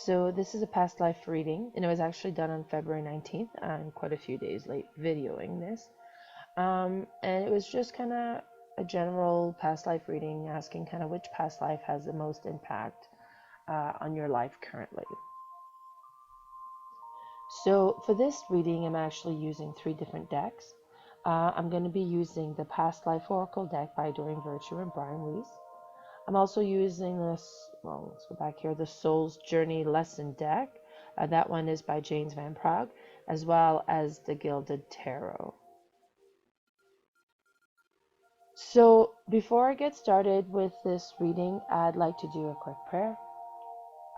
So this is a past life reading, and it was actually done on February 19th. I'm quite a few days late videoing this. And it was just kind of a general past life reading, asking kind of which past life has the most impact on your life currently. So for this reading, I'm actually using 3 different decks. I'm going to be using the Past Life Oracle deck by Doreen Virtue and Brian Weiss. I'm also using this, well, let's go back here, the Soul's Journey Lesson deck. That one is by James Van Praagh, as well as the Gilded Tarot. So before I get started with this reading, I'd like to do a quick prayer.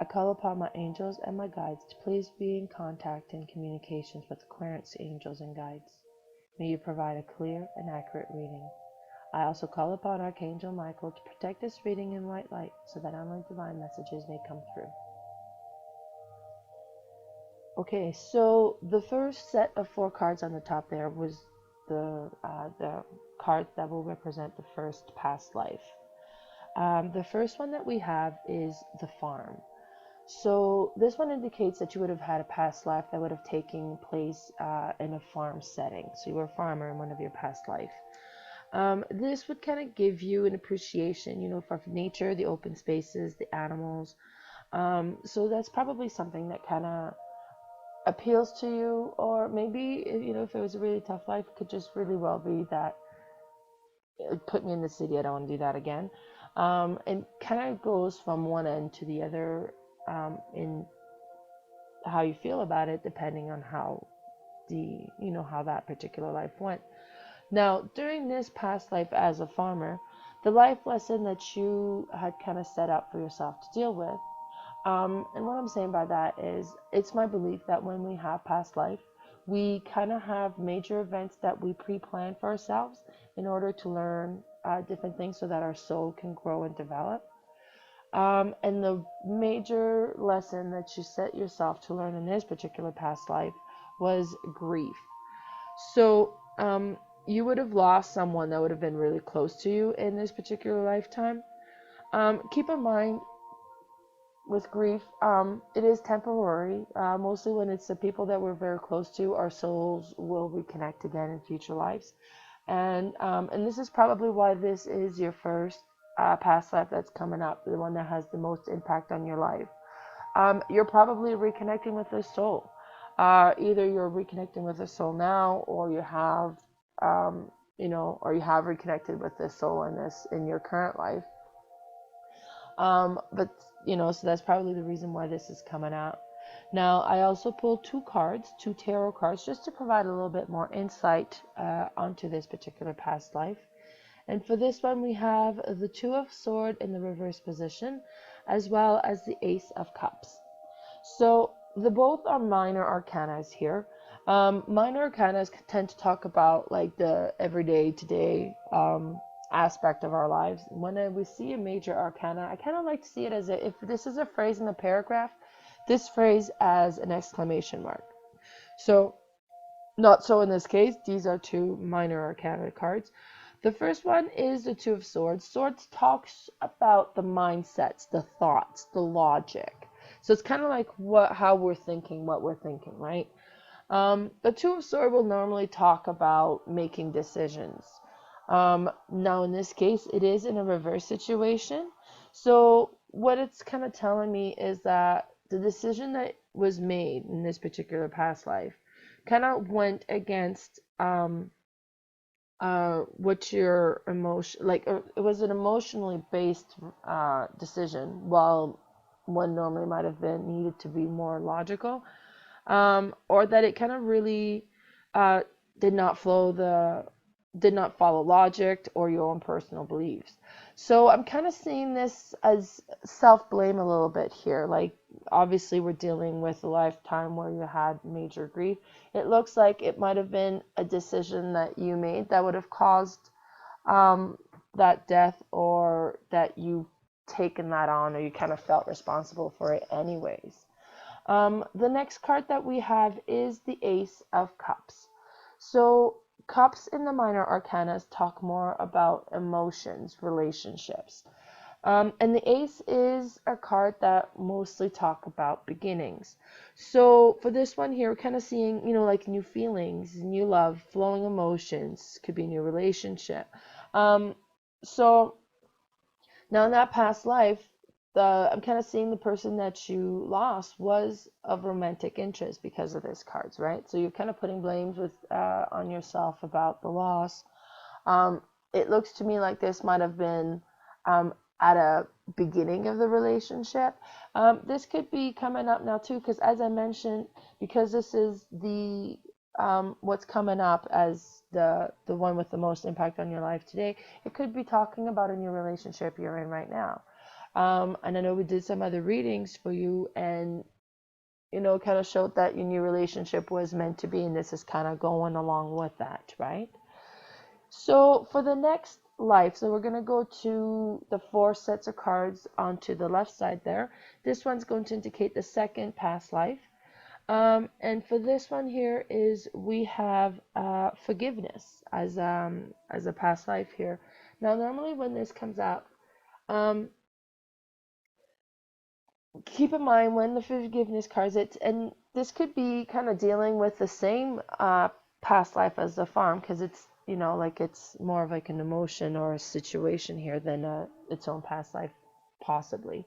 I call upon my angels and my guides to please be in contact and communications with the Clarence angels and guides. May you provide a clear and accurate reading. I also call upon Archangel Michael to protect this reading in white light so that only divine messages may come through. Okay, so the first set of 4 cards on the top there was the cards that will represent the first past life. The first one that we have is the farm. So this one indicates that you would have had a past life that would have taken place in a farm setting. So you were a farmer in one of your past life. This would kind of give you an appreciation, for nature, the open spaces, the animals. So that's probably something that kind of appeals to you, or maybe, if it was a really tough life, it could just really well be that put me in the city, I don't want to do that again. And kind of goes from one end to the other in how you feel about it, depending on how how that particular life went. Now, during this past life as a farmer, the life lesson that you had kind of set up for yourself to deal with, and what I'm saying by that is, it's my belief that when we have past life, we kind of have major events that we pre-plan for ourselves in order to learn different things so that our soul can grow and develop. And the major lesson that you set yourself to learn in this particular past life was grief. So you would have lost someone that would have been really close to you in this particular lifetime. Keep in mind, with grief, it is temporary. Mostly when it's the people that we're very close to, our souls will reconnect again in future lives. And this is probably why this is your first past life that's coming up, the one that has the most impact on your life. You're probably reconnecting with this soul. Either you're reconnecting with the soul now, or you have, or you have reconnected with this soul in your current life. But so that's probably the reason why this is coming out. Now, I also pulled 2 tarot cards, just to provide a little bit more insight onto this particular past life. And for this one, we have the 2 of Swords in the reverse position, as well as the Ace of Cups. So both are minor arcanas here. Minor arcanas tend to talk about like the everyday, today aspect of our lives. When we see a major arcana, I kind of like to see it as if this is a phrase in the paragraph, this phrase as an exclamation mark. So not so in this case. These are 2 minor arcana cards. The first one is the 2 of Swords. Swords talks about the mindsets, the thoughts, the logic. So it's kind of like how we're thinking, what we're thinking, right? The 2 of Swords will normally talk about making decisions. Now in this case, it is in a reverse situation. So what it's kind of telling me is that the decision that was made in this particular past life kind of went against what your emotion, like it was an emotionally based decision, while one normally might have been needed to be more logical, or that it kind of really did not follow logic or your own personal beliefs. So I'm kind of seeing this as self-blame a little bit here. Like, obviously we're dealing with a lifetime where you had major grief. It looks like it might have been a decision that you made that would have caused that death, or that you taken that on, or you kind of felt responsible for it anyways. The next card that we have is the Ace of Cups. So cups in the minor arcanas talk more about emotions, relationships. And the ace is a card that mostly talk about beginnings. So for this one here, we're kind of seeing, like new feelings, new love, flowing emotions, could be a new relationship. Um, so now in that past life, I'm kind of seeing the person that you lost was of romantic interest because of this cards, right? So you're kind of putting blames on yourself about the loss. um, it looks to me like this might have been at a beginning of the relationship. This could be coming up now too, because as I mentioned, because this is the what's coming up as the one with the most impact on your life today, it could be talking about a new relationship you're in right now. And I know we did some other readings for you, and kind of showed that your new relationship was meant to be, and this is kind of going along with that, right? So for the next life, so we're going to go to the 4 sets of cards onto the left side there. This one's going to indicate the second past life. And for this one here is we have forgiveness as a past life here. Now normally when this comes up, um, keep in mind when the forgiveness cards, and this could be kind of dealing with the same past life as the farm, because it's like it's more of like an emotion or a situation here than its own past life possibly.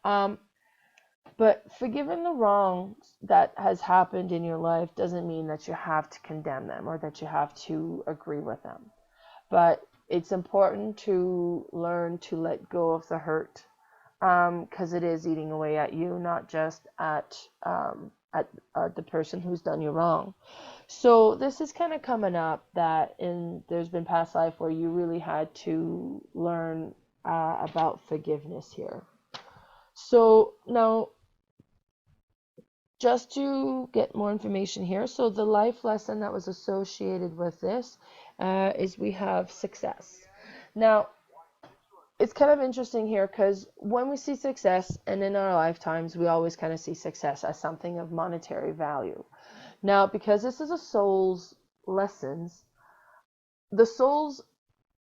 um, but forgiving the wrongs that has happened in your life doesn't mean that you have to condemn them or that you have to agree with them, but it's important to learn to let go of the hurt, because it is eating away at you, not just at the person who's done you wrong. So this is kind of coming up that there's been past life where you really had to learn about forgiveness here. So now, just to get more information here, so the life lesson that was associated with this is we have success. Now, it's kind of interesting here because when we see success, and in our lifetimes, we always kind of see success as something of monetary value. Now, because this is a soul's lessons, the soul's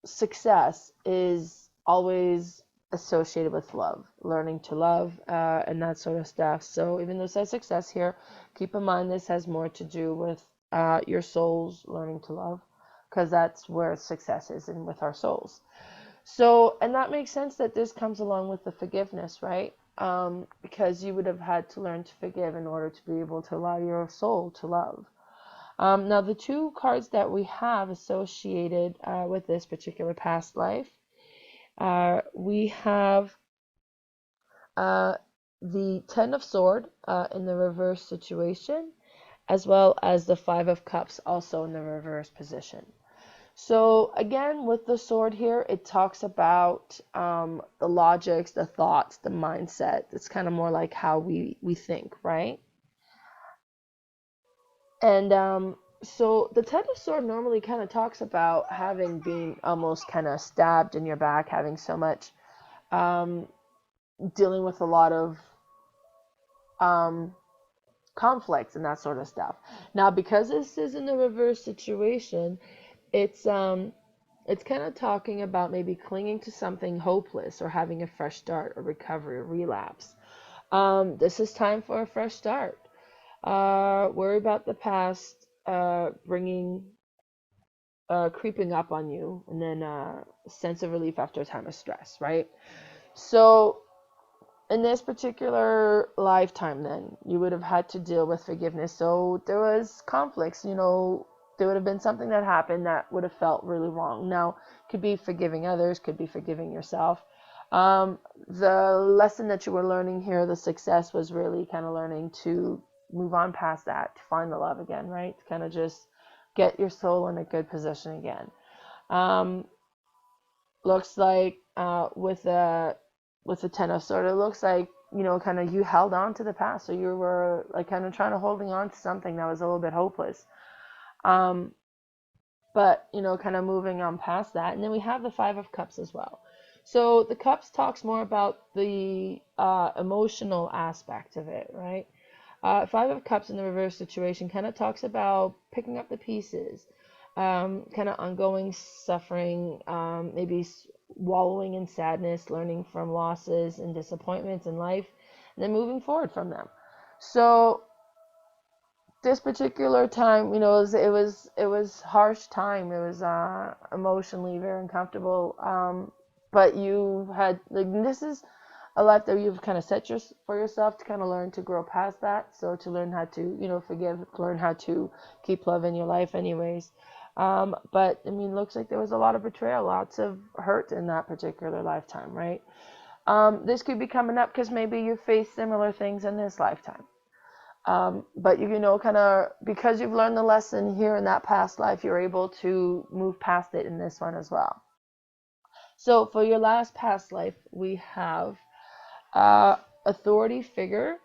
success is always associated with love, learning to love, and that sort of stuff. So even though it says success here, keep in mind this has more to do with your soul's learning to love, because that's where success is, and with our souls. So, and that makes sense that this comes along with the forgiveness, right? Because you would have had to learn to forgive in order to be able to allow your soul to love. Now, the 2 cards that we have associated with this particular past life, we have uh, the Ten of Sword in the reverse situation, as well as the Five of Cups also in the reverse position. So again, with the sword here, it talks about the logics, the thoughts, the mindset. It's kind of more like how we think, right? And so the Ten of Sword normally kind of talks about having been almost kind of stabbed in your back, having so much, um, dealing with a lot of um, conflicts and that sort of stuff. Now, because this is in the reverse situation, it's it's kind of talking about maybe clinging to something hopeless or having a fresh start, or recovery, or relapse. This is time for a fresh start. Worry about the past, creeping up on you, and then sense of relief after a time of stress, right? So in this particular lifetime, then you would have had to deal with forgiveness. So there was conflicts, there would have been something that happened that would have felt really wrong. Now, could be forgiving others, could be forgiving yourself. The lesson that you were learning here, the success, was really kind of learning to move on past that, to find the love again, right? To kind of just get your soul in a good position again. Um, Looks like with the Ten of Swords, it looks like kind of you held on to the past, so you were like kind of trying to holding on to something that was a little bit hopeless. Um, but kind of moving on past that, and then we have the Five of Cups as well. So the Cups talks more about the emotional aspect of it, right? Five of Cups in the reverse situation kind of talks about picking up the pieces, kind of ongoing suffering, maybe wallowing in sadness, learning from losses and disappointments in life, and then moving forward from them. So this particular time, it was harsh time. It was emotionally very uncomfortable. But you had like this is a life that you've kind of set for yourself to kind of learn to grow past that. So to learn how to forgive, learn how to keep love in your life, anyways. But I mean, looks like there was a lot of betrayal, lots of hurt in that particular lifetime, right? This could be coming up because maybe you face similar things in this lifetime. But kind of because you've learned the lesson here in that past life, you're able to move past it in this one as well. So for your last past life, we have authority figure.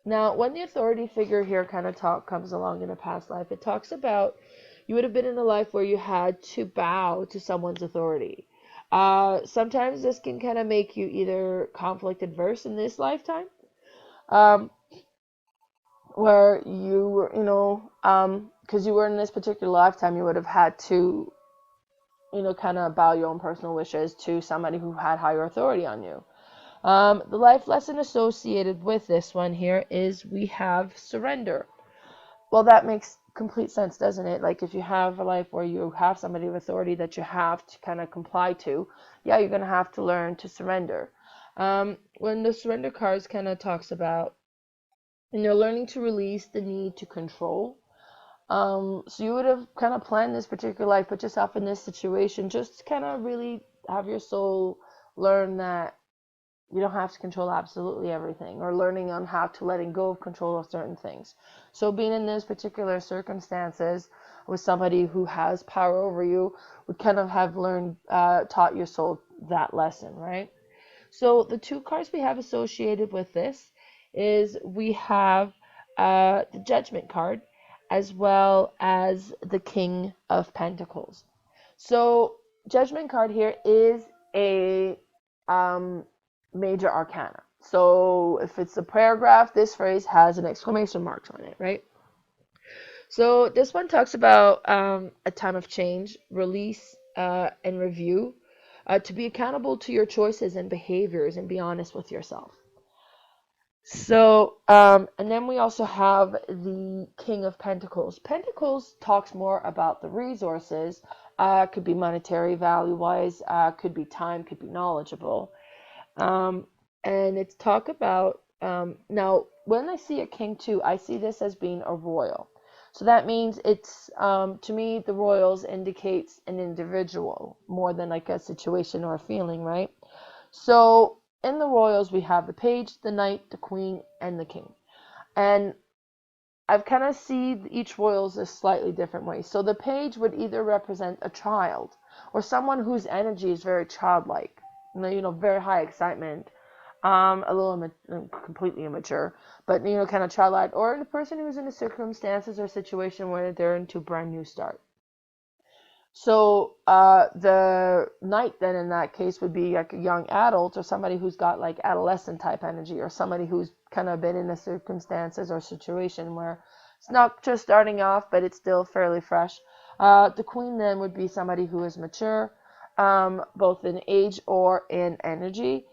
Now, when the authority figure here kind of comes along in a past life, it talks about you would have been in a life where you had to bow to someone's authority. Sometimes this can kind of make you either conflict adverse in this lifetime, um, where you were, because you were in this particular lifetime, you would have had to, kind of bow your own personal wishes to somebody who had higher authority on you. The life lesson associated with this one here is we have surrender. Well, that makes complete sense, doesn't it? Like if you have a life where you have somebody of authority that you have to kind of comply to, yeah, you're going to have to learn to surrender. When the surrender cards kind of talks about, learning to release the need to control. So you would have kind of planned this particular life, put yourself in this situation, just to kind of really have your soul learn that you don't have to control absolutely everything, or learning on how to letting go of control of certain things. So being in those particular circumstances with somebody who has power over you would kind of have taught your soul that lesson, right? So the two cards we have associated with this is we have the Judgment card as well as the King of Pentacles. So Judgment card here is a major arcana. So if it's a paragraph, this phrase has an exclamation mark on it, right? So this one talks about a time of change, release, and review, to be accountable to your choices and behaviors and be honest with yourself. So, and then we also have the King of Pentacles. Pentacles talks more about the resources, could be monetary value-wise, could be time, could be knowledgeable. Um, and it's talk about, now, when I see a king too, I see this as being a royal. So that means it's, to me, the royals indicates an individual more than like a situation or a feeling, right? So in the royals, we have the page, the knight, the queen, and the king. And I've kind of seen each royals a slightly different way. So the page would either represent a child or someone whose energy is very childlike, very high excitement, a little completely immature, but kind of childlike, or a person who's in a circumstances or situation where they're into a brand new start. So the knight then in that case would be like a young adult or somebody who's got like adolescent type energy, or somebody who's kind of been in a circumstances or situation where it's not just starting off, but it's still fairly fresh. The queen then would be somebody who is mature, both in age or in energy,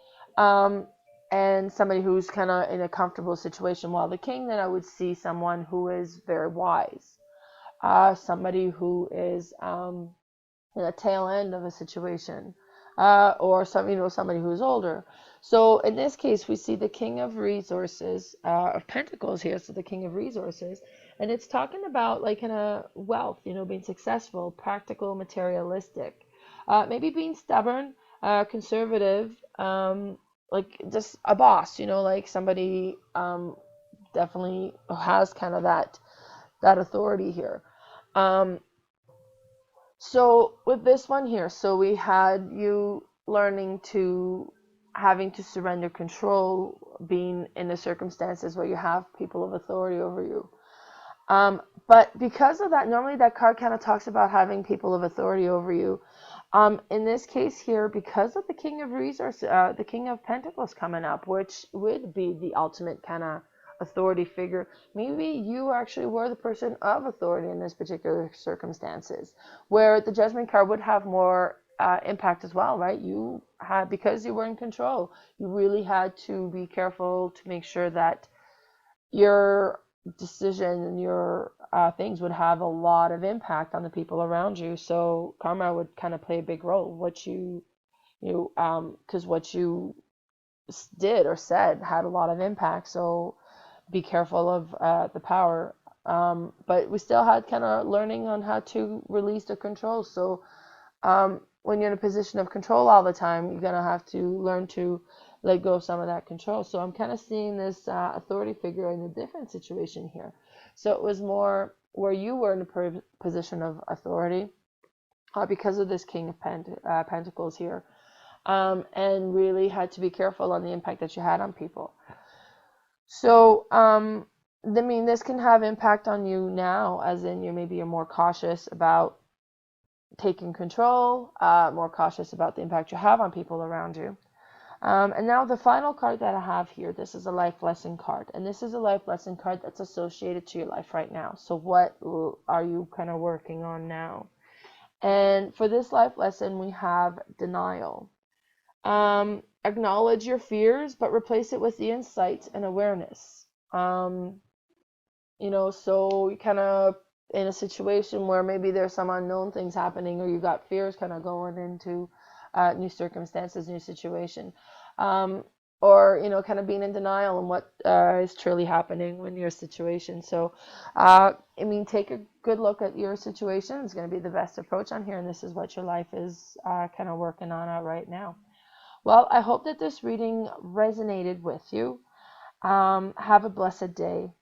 and somebody who's kind of in a comfortable situation. While the king then I would see someone who is very wise, somebody who is in the tail end of a situation, or somebody who's older. So in this case, we see the King of Resources, of Pentacles here, so the King of Resources, and it's talking about like in a wealth, being successful, practical, materialistic, maybe being stubborn, conservative, like just a boss, like somebody definitely has kind of that authority here. So with this one here, so we had you learning to having to surrender control, being in the circumstances where you have people of authority over you. But because of that, normally that card kind of talks about having people of authority over you. In this case here, because of the King of Resources, the King of Pentacles coming up, which would be the ultimate kind of authority figure. Maybe you actually were the person of authority in this particular circumstances, where the Judgment card would have more impact as well, right? You had, because you were in control, you really had to be careful to make sure that your decision and your things would have a lot of impact on the people around you. So karma would kind of play a big role. Because what you did or said had a lot of impact. So be careful of the power. But we still had kind of learning on how to release the control. So when you're in a position of control all the time, you're gonna have to learn to let go of some of that control. So I'm kind of seeing this authority figure in a different situation here. So it was more where you were in a position of authority because of this King of Pentacles here, and really had to be careful on the impact that you had on people. So, I mean, this can have impact on you now, as in you're more cautious about taking control, more cautious about the impact you have on people around you. And now the final card that I have here, this is a life lesson card. And this is a life lesson card that's associated to your life right now. So what are you kind of working on now? And for this life lesson, we have denial. Acknowledge your fears, but replace it with the insight and awareness. So you kind of in a situation where maybe there's some unknown things happening, or you got fears kind of going into new circumstances, new situation, or kind of being in denial on what is truly happening in your situation. So, take a good look at your situation. It's going to be the best approach on here, and this is what your life is kind of working on right now. Well, I hope that this reading resonated with you. Have a blessed day.